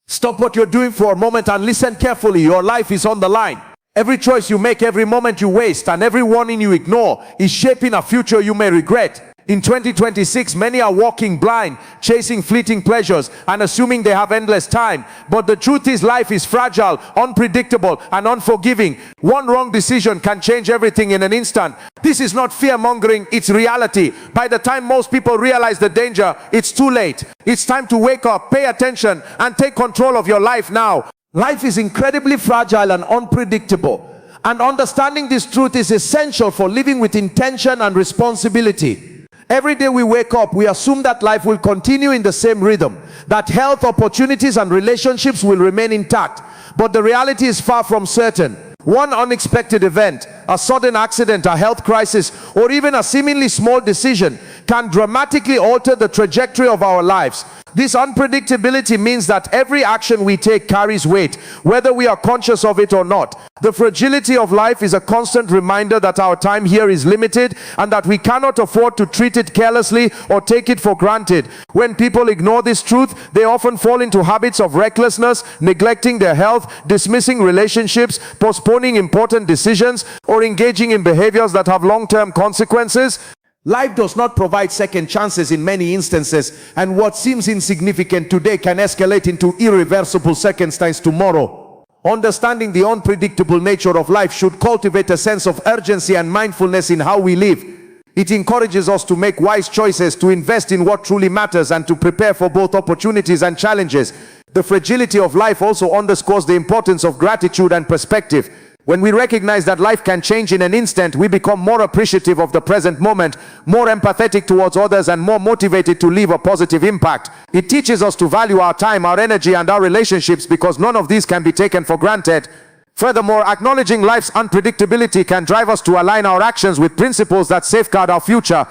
Stop what you're doing for a moment and listen carefully. Your life is on the line. Every choice you make, every moment you waste, and every warning you ignore is shaping a future you may regret. In 2026, many are walking blind, chasing fleeting pleasures and assuming they have endless time. But the truth is, life is fragile, unpredictable, and unforgiving. One wrong decision can change everything in an instant. This is not fear-mongering, it's reality. By the time most people realize the danger, it's too late. It's time to wake up, pay attention, and take control of your life now. Life is incredibly fragile and unpredictable. And understanding this truth is essential for living with intention and responsibility. Every day we wake up, we assume that life will continue in the same rhythm, that health, opportunities, and relationships will remain intact. But the reality is far from certain. One unexpected event, a sudden accident, a health crisis, or even a seemingly small decision can dramatically alter the trajectory of our lives. This unpredictability means that every action we take carries weight, whether we are conscious of it or not. The fragility of life is a constant reminder that our time here is limited and that we cannot afford to treat it carelessly or take it for granted. When people ignore this truth, they often fall into habits of recklessness, neglecting their health, dismissing relationships, postponing important decisions, or engaging in behaviors that have long-term consequences. Life does not provide second chances in many instances, and what seems insignificant today can escalate into irreversible circumstance tomorrow. Understanding the unpredictable nature of life should cultivate a sense of urgency and mindfulness in how we live. It encourages us to make wise choices, to invest in what truly matters, and to prepare for both opportunities and challenges. The fragility of life also underscores the importance of gratitude and perspective. When we recognize that life can change in an instant, we become more appreciative of the present moment, more empathetic towards others, and more motivated to leave a positive impact. It teaches us to value our time, our energy, and our relationships, because none of these can be taken for granted. Furthermore, acknowledging life's unpredictability can drive us to align our actions with principles that safeguard our future.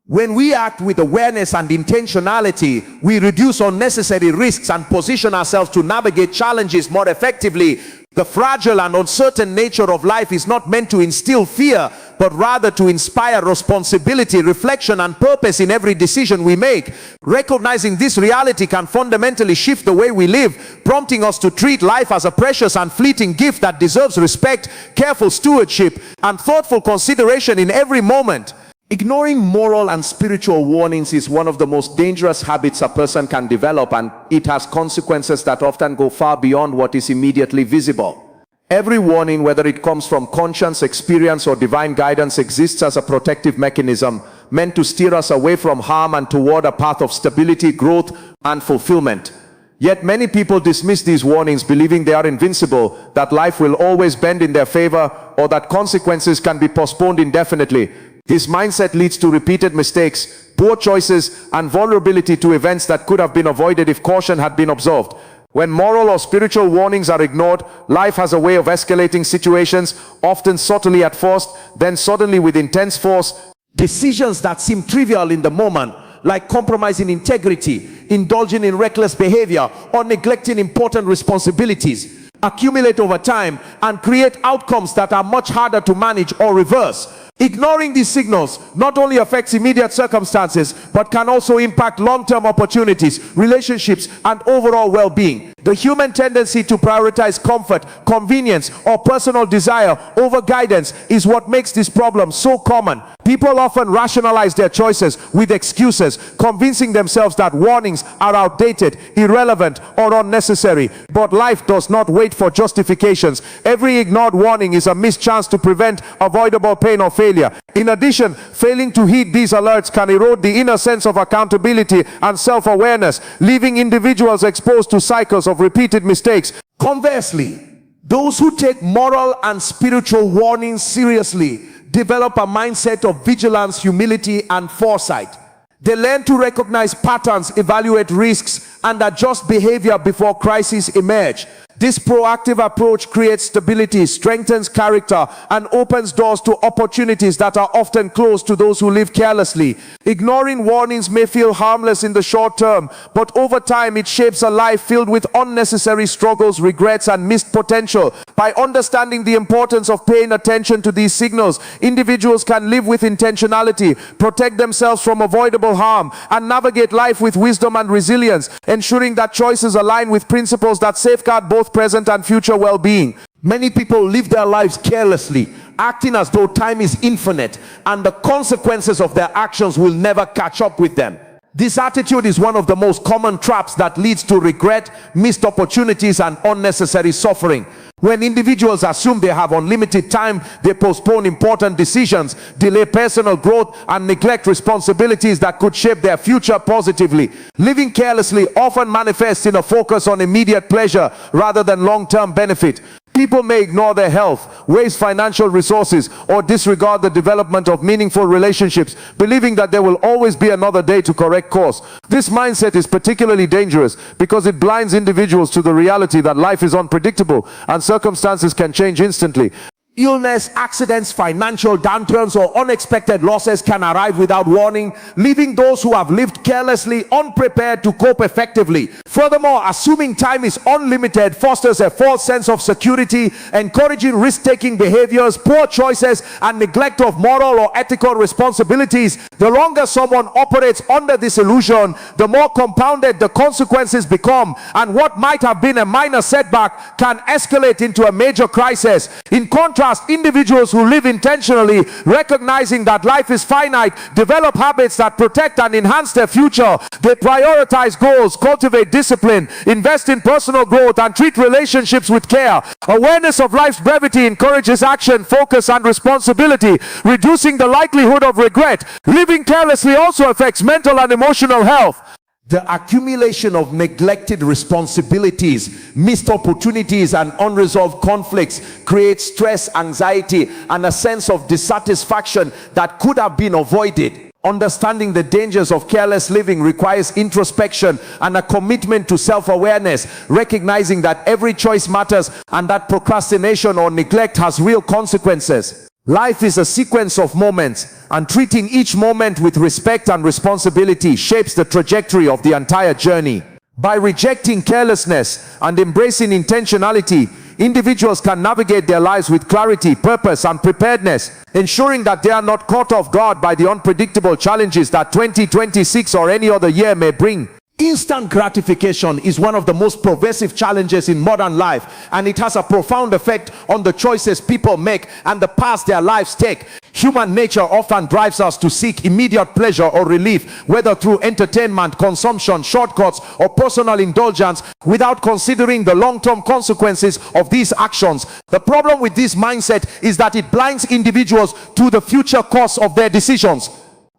When we act with awareness and intentionality, we reduce unnecessary risks and position ourselves to navigate challenges more effectively. The fragile and uncertain nature of life is not meant to instill fear, but rather to inspire responsibility, reflection, and purpose in every decision we make. Recognizing this reality can fundamentally shift the way we live, prompting us to treat life as a precious and fleeting gift that deserves respect, careful stewardship, and thoughtful consideration in every moment. Ignoring moral and spiritual warnings is one of the most dangerous habits a person can develop, and it has consequences that often go far beyond what is immediately visible. Every warning, whether it comes from conscience, experience, or divine guidance, exists as a protective mechanism meant to steer us away from harm and toward a path of stability, growth, and fulfillment. Yet many people dismiss these warnings, believing they are invincible, that life will always bend in their favor, or that consequences can be postponed indefinitely. This mindset leads to repeated mistakes, poor choices, and vulnerability to events that could have been avoided if caution had been observed. When moral or spiritual warnings are ignored, life has a way of escalating situations, often subtly at first, then suddenly with intense force. Decisions that seem trivial in the moment, like compromising integrity, indulging in reckless behavior, or neglecting important responsibilities, accumulate over time and create outcomes that are much harder to manage or reverse. Ignoring these signals not only affects immediate circumstances, but can also impact long-term opportunities, relationships, and overall well-being. The human tendency to prioritize comfort, convenience, or personal desire over guidance is what makes this problem so common. People often rationalize their choices with excuses, convincing themselves that warnings are outdated, irrelevant, or unnecessary. But life does not wait for justifications. Every ignored warning is a missed chance to prevent avoidable pain or failure. In addition, failing to heed these alerts can erode the inner sense of accountability and self-awareness, leaving individuals exposed to cycles of repeated mistakes. Conversely, those who take moral and spiritual warnings seriously develop a mindset of vigilance, humility, and foresight. They learn to recognize patterns, evaluate risks, and adjust behavior before crises emerge. This proactive approach creates stability, strengthens character, and opens doors to opportunities that are often closed to those who live carelessly. Ignoring warnings may feel harmless in the short term, but over time it shapes a life filled with unnecessary struggles, regrets, and missed potential. By understanding the importance of paying attention to these signals, individuals can live with intentionality, protect themselves from avoidable harm, and navigate life with wisdom and resilience, ensuring that choices align with principles that safeguard both present and future well-being. Many people live their lives carelessly, acting as though time is infinite and the consequences of their actions will never catch up with them. This attitude is one of the most common traps that leads to regret, missed opportunities, and unnecessary suffering. When individuals assume they have unlimited time, they postpone important decisions, delay personal growth, and neglect responsibilities that could shape their future positively. Living carelessly often manifests in a focus on immediate pleasure rather than long-term benefit. People may ignore their health, waste financial resources, or disregard the development of meaningful relationships, believing that there will always be another day to correct course. This mindset is particularly dangerous because it blinds individuals to the reality that life is unpredictable and circumstances can change instantly. Illness, accidents, financial downturns, or unexpected losses can arrive without warning, leaving those who have lived carelessly unprepared to cope effectively. Furthermore, assuming time is unlimited fosters a false sense of security, encouraging risk-taking behaviors, poor choices, and neglect of moral or ethical responsibilities. The longer someone operates under this illusion, the more compounded the consequences become, and what might have been a minor setback can escalate into a major crisis. In contrast, individuals who live intentionally, recognizing that life is finite, develop habits that protect and enhance their future. They prioritize goals, cultivate discipline, invest in personal growth, and treat relationships with care. Awareness of life's brevity encourages action, focus, and responsibility, reducing the likelihood of regret. Living carelessly also affects mental and emotional health. The accumulation of neglected responsibilities, missed opportunities, and unresolved conflicts creates stress, anxiety, and a sense of dissatisfaction that could have been avoided. Understanding the dangers of careless living requires introspection and a commitment to self-awareness, recognizing that every choice matters and that procrastination or neglect has real consequences. Life is a sequence of moments, and treating each moment with respect and responsibility shapes the trajectory of the entire journey. By rejecting carelessness and embracing intentionality, individuals can navigate their lives with clarity, purpose, and preparedness, ensuring that they are not caught off guard by the unpredictable challenges that 2026 or any other year may bring. Instant gratification is one of the most pervasive challenges in modern life, and it has a profound effect on the choices people make and the paths their lives take. Human nature often drives us to seek immediate pleasure or relief, whether through entertainment, consumption, shortcuts, or personal indulgence, without considering the long-term consequences of these actions. The problem with this mindset is that it blinds individuals to the future course of their decisions.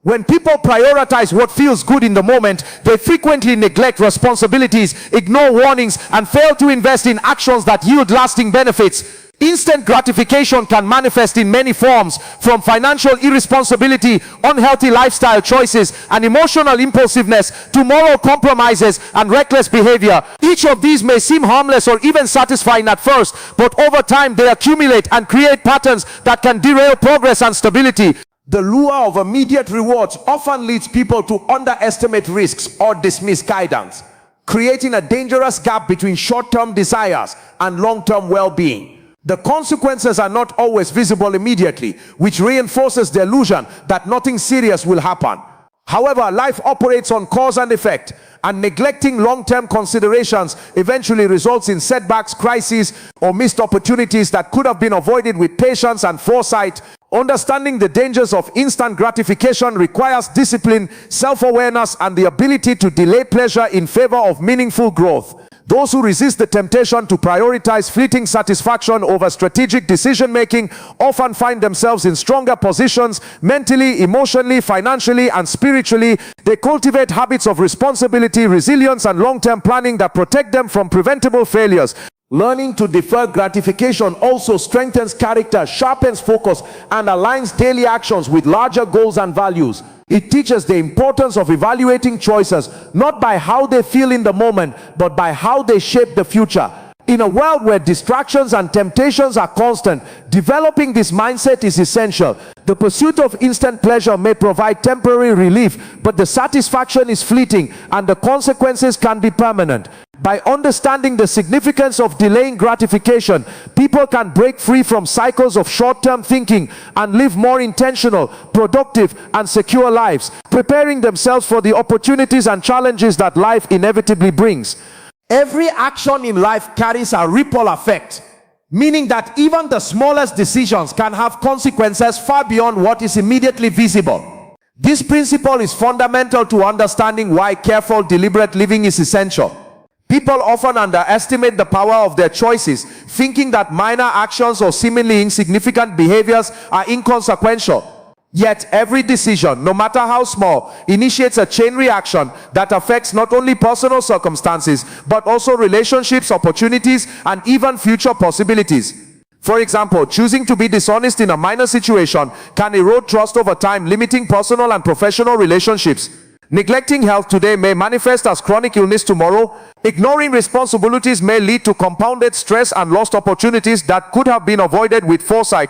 When people prioritize what feels good in the moment, they frequently neglect responsibilities, ignore warnings, and fail to invest in actions that yield lasting benefits. Instant gratification can manifest in many forms, from financial irresponsibility, unhealthy lifestyle choices, and emotional impulsiveness to moral compromises and reckless behavior. Each of these may seem harmless or even satisfying at first, but over time they accumulate and create patterns that can derail progress and stability. The lure of immediate rewards often leads people to underestimate risks or dismiss guidance, creating a dangerous gap between short-term desires and long-term well-being. The consequences are not always visible immediately, which reinforces the illusion that nothing serious will happen. However, life operates on cause and effect, and neglecting long-term considerations eventually results in setbacks, crises, or missed opportunities that could have been avoided with patience and foresight. Understanding the dangers of instant gratification requires discipline, self-awareness, and the ability to delay pleasure in favor of meaningful growth. Those who resist the temptation to prioritize fleeting satisfaction over strategic decision-making often find themselves in stronger positions mentally, emotionally, financially, and spiritually. They cultivate habits of responsibility, resilience, and long-term planning that protect them from preventable failures. Learning to defer gratification also strengthens character, sharpens focus, and aligns daily actions with larger goals and values. It teaches the importance of evaluating choices not by how they feel in the moment, but by how they shape the future. In a world where distractions and temptations are constant, developing this mindset is essential. The pursuit of instant pleasure may provide temporary relief, but the satisfaction is fleeting and the consequences can be permanent. By understanding the significance of delaying gratification, people can break free from cycles of short-term thinking and live more intentional, productive, and secure lives, preparing themselves for the opportunities and challenges that life inevitably brings. Every action in life carries a ripple effect, meaning that even the smallest decisions can have consequences far beyond what is immediately visible. This principle is fundamental to understanding why careful, deliberate living is essential. People often underestimate the power of their choices, thinking that minor actions or seemingly insignificant behaviors are inconsequential. Yet every decision, no matter how small, initiates a chain reaction that affects not only personal circumstances, but also relationships, opportunities, and even future possibilities. For example, choosing to be dishonest in a minor situation can erode trust over time, limiting personal and professional relationships. Neglecting health today may manifest as chronic illness tomorrow. Ignoring responsibilities may lead to compounded stress and lost opportunities that could have been avoided with foresight.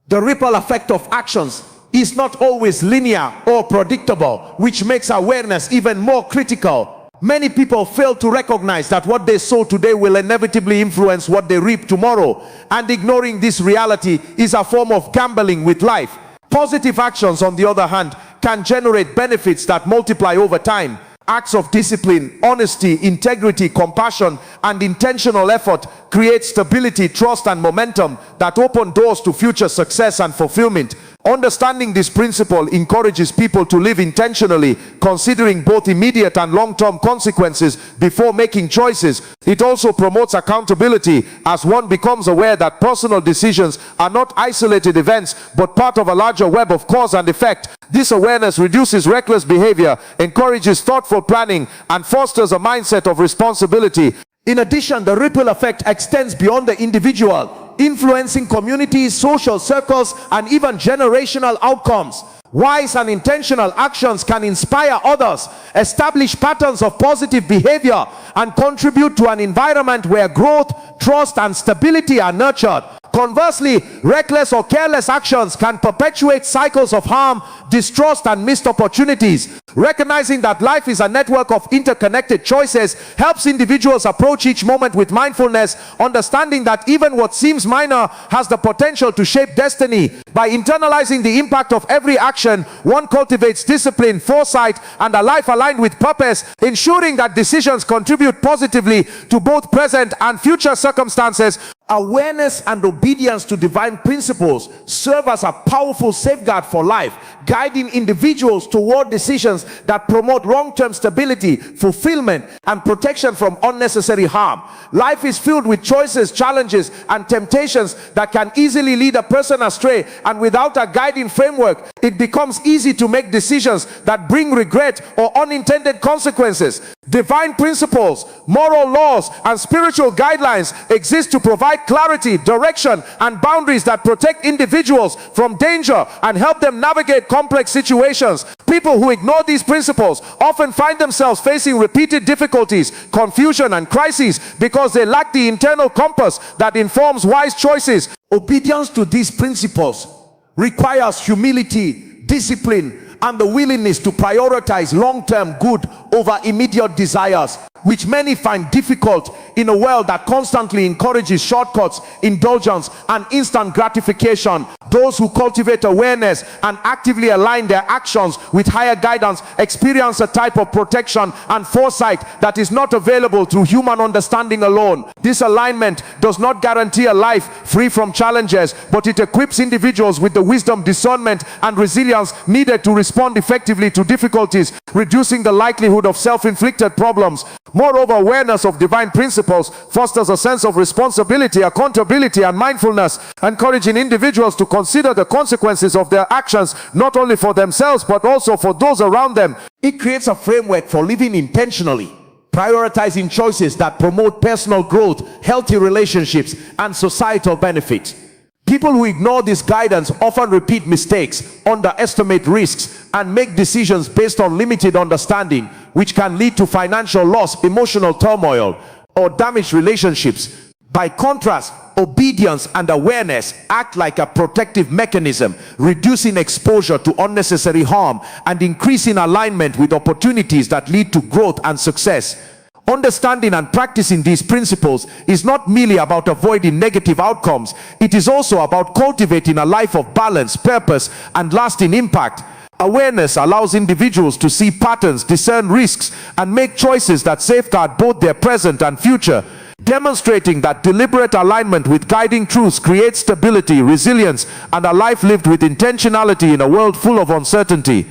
The ripple effect of actions is not always linear or predictable, which makes awareness even more critical. Many people fail to recognize that what they sow today will inevitably influence what they reap tomorrow, and ignoring this reality is a form of gambling with life. Positive actions, on the other hand, can generate benefits that multiply over time. Acts of discipline, honesty, integrity, compassion, and intentional effort create stability, trust, and momentum that open doors to future success and fulfillment. Understanding this principle encourages people to live intentionally, considering both immediate and long-term consequences before making choices. It also promotes accountability, as one becomes aware that personal decisions are not isolated events, but part of a larger web of cause and effect. This awareness reduces reckless behavior, encourages thoughtful planning, and fosters a mindset of responsibility. In addition, the ripple effect extends beyond the individual, influencing communities, social circles, and even generational outcomes. Wise and intentional actions can inspire others, establish patterns of positive behavior, and contribute to an environment where growth, trust, and stability are nurtured. Conversely, reckless or careless actions can perpetuate cycles of harm, distrust, and missed opportunities. Recognizing that life is a network of interconnected choices helps individuals approach each moment with mindfulness, understanding that even what seems minor has the potential to shape destiny. By internalizing the impact of every action, one cultivates discipline, foresight, and a life aligned with purpose, ensuring that decisions contribute positively to both present and future circumstances. Awareness and obedience to divine principles serve as a powerful safeguard for life, guiding individuals toward decisions that promote long-term stability, fulfillment, and protection from unnecessary harm. Life is filled with choices, challenges, and temptations that can easily lead a person astray, and without a guiding framework, it becomes easy to make decisions that bring regret or unintended consequences. Divine principles, moral laws, and spiritual guidelines exist to provide clarity, direction, and boundaries that protect individuals from danger and help them navigate complex situations. People who ignore these principles often find themselves facing repeated difficulties, confusion, and crises because they lack the internal compass that informs wise choices. Obedience to these principles requires humility, discipline, and the willingness to prioritize long-term good over immediate desires, which many find difficult in a world that constantly encourages shortcuts, indulgence, and instant gratification. Those who cultivate awareness and actively align their actions with higher guidance experience a type of protection and foresight that is not available through human understanding alone. This alignment does not guarantee a life free from challenges, but it equips individuals with the wisdom, discernment, and resilience needed to respond effectively to difficulties, reducing the likelihood of self-inflicted problems. Moreover, awareness of divine principles fosters a sense of responsibility, accountability, and mindfulness, encouraging individuals to consider the consequences of their actions, not only for themselves but also for those around them. It creates a framework for living intentionally, prioritizing choices that promote personal growth, healthy relationships, and societal benefit. People who ignore this guidance often repeat mistakes, underestimate risks, and make decisions based on limited understanding, which can lead to financial loss, emotional turmoil, or damaged relationships. By contrast, obedience and awareness act like a protective mechanism, reducing exposure to unnecessary harm and increasing alignment with opportunities that lead to growth and success. Understanding and practicing these principles is not merely about avoiding negative outcomes, it is also about cultivating a life of balance, purpose, and lasting impact. Awareness allows individuals to see patterns, discern risks, and make choices that safeguard both their present and future, demonstrating that deliberate alignment with guiding truths creates stability, resilience, and a life lived with intentionality in a world full of uncertainty.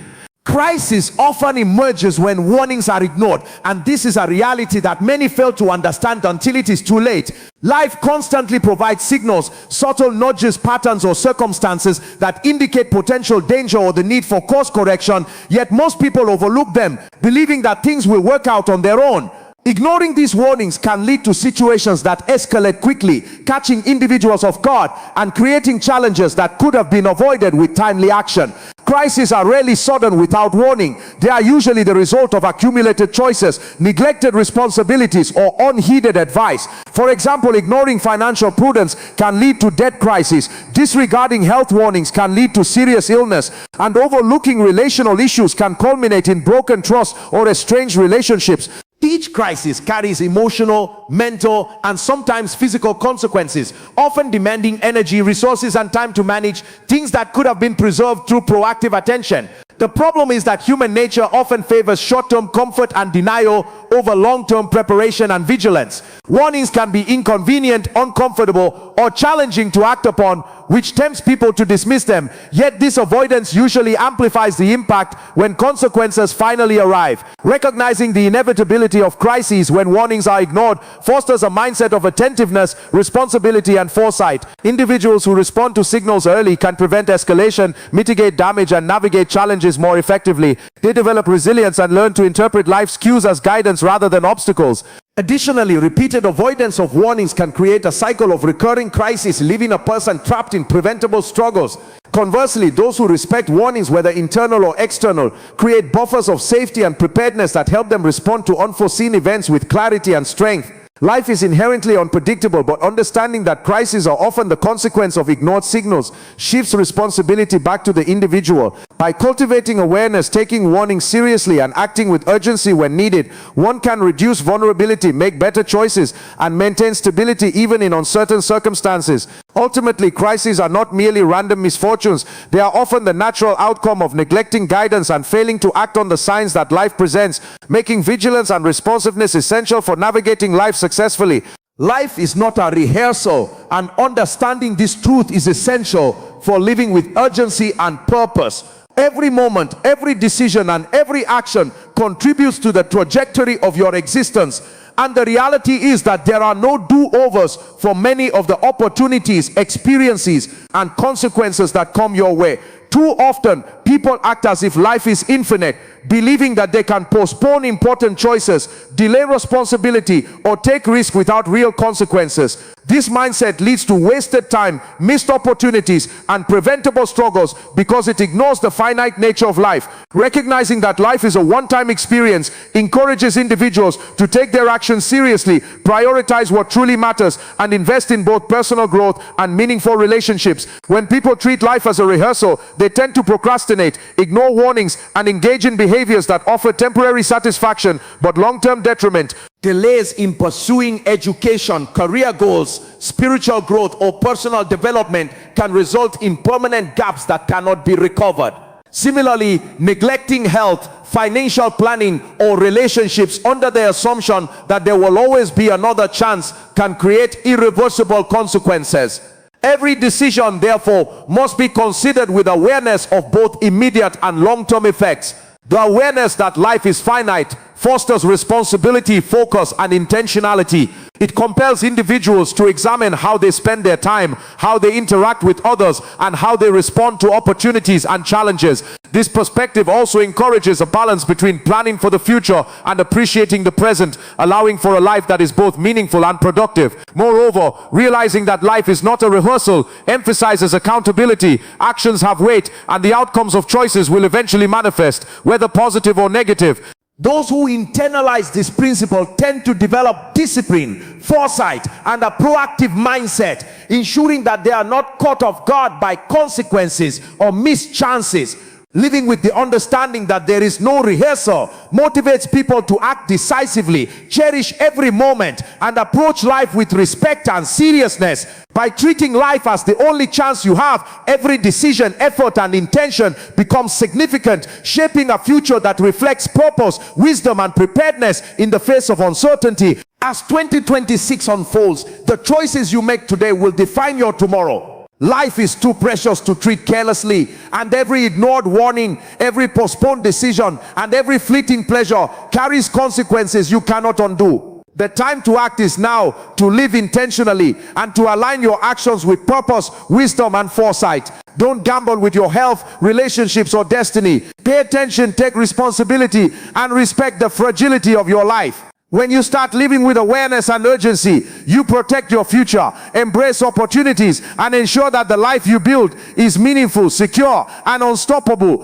Crisis often emerges when warnings are ignored, and this is a reality that many fail to understand until it is too late. Life constantly provides signals, subtle nudges, patterns, or circumstances that indicate potential danger or the need for course correction, yet most people overlook them, believing that things will work out on their own. Ignoring these warnings can lead to situations that escalate quickly, catching individuals off guard and creating challenges that could have been avoided with timely action. Crises are rarely sudden without warning. They are usually the result of accumulated choices, neglected responsibilities, or unheeded advice. For example, ignoring financial prudence can lead to debt crisis, disregarding health warnings can lead to serious illness, and overlooking relational issues can culminate in broken trust or estranged relationships. Each crisis carries emotional, mental, and sometimes physical consequences, often demanding energy, resources, and time to manage, things that could have been preserved through proactive attention. The problem is that human nature often favors short-term comfort and denial over long-term preparation and vigilance. Warnings can be inconvenient, uncomfortable, or challenging to act upon, which tempts people to dismiss them. Yet this avoidance usually amplifies the impact when consequences finally arrive. Recognizing the inevitability of crises when warnings are ignored fosters a mindset of attentiveness, responsibility, and foresight. Individuals who respond to signals early can prevent escalation, mitigate damage, and navigate challenges more effectively. They develop resilience and learn to interpret life's cues as guidance rather than obstacles. Additionally, repeated avoidance of warnings can create a cycle of recurring crises, leaving a person trapped in preventable struggles. Conversely, those who respect warnings, whether internal or external, create buffers of safety and preparedness that help them respond to unforeseen events with clarity and strength. Life is inherently unpredictable, but understanding that crises are often the consequence of ignored signals shifts responsibility back to the individual. By cultivating awareness, taking warnings seriously, and acting with urgency when needed, one can reduce vulnerability, make better choices, and maintain stability even in uncertain circumstances. Ultimately, crises are not merely random misfortunes. They are often the natural outcome of neglecting guidance and failing to act on the signs that life presents, making vigilance and responsiveness essential for navigating life successfully. Life is not a rehearsal, and understanding this truth is essential for living with urgency and purpose. Every moment, every decision, and every action contributes to the trajectory of your existence. And the reality is that there are no do-overs for many of the opportunities, experiences, and consequences that come your way. Too often, people act as if life is infinite, believing that they can postpone important choices, delay responsibility, or take risk without real consequences. This mindset leads to wasted time, missed opportunities, and preventable struggles because it ignores the finite nature of life. Recognizing that life is a one-time experience encourages individuals to take their actions seriously, prioritize what truly matters, and invest in both personal growth and meaningful relationships. When people treat life as a rehearsal, they tend to procrastinate, ignore warnings, and engage in behaviors that offer temporary satisfaction but long-term detriment. Delays in pursuing education, career goals, spiritual growth, or personal development can result in permanent gaps that cannot be recovered. Similarly, neglecting health, financial planning, or relationships under the assumption that there will always be another chance can create irreversible consequences. Every decision, therefore, must be considered with awareness of both immediate and long-term effects. The awareness that life is finite fosters responsibility, focus, and intentionality. It compels individuals to examine how they spend their time, how they interact with others, and how they respond to opportunities and challenges. This perspective also encourages a balance between planning for the future and appreciating the present, allowing for a life that is both meaningful and productive. Moreover, realizing that life is not a rehearsal emphasizes accountability. Actions have weight, and the outcomes of choices will eventually manifest, whether positive or negative. Those who internalize this principle tend to develop discipline, foresight, and a proactive mindset, ensuring that they are not caught off guard by consequences or missed chances. Living with the understanding that there is no rehearsal motivates people to act decisively, cherish every moment, and approach life with respect and seriousness. By treating life as the only chance you have, every decision, effort, and intention becomes significant, shaping a future that reflects purpose, wisdom, and preparedness in the face of uncertainty. As 2026 unfolds, the choices you make today will define your tomorrow. Life is too precious to treat carelessly, and every ignored warning, every postponed decision, and every fleeting pleasure carries consequences you cannot undo. The time to act is now, to live intentionally and to align your actions with purpose, wisdom, and foresight. Don't gamble with your health, relationships, or destiny. Pay attention, take responsibility, and respect the fragility of your life. When you start living with awareness and urgency, you protect your future, embrace opportunities, and ensure that the life you build is meaningful, secure, and unstoppable.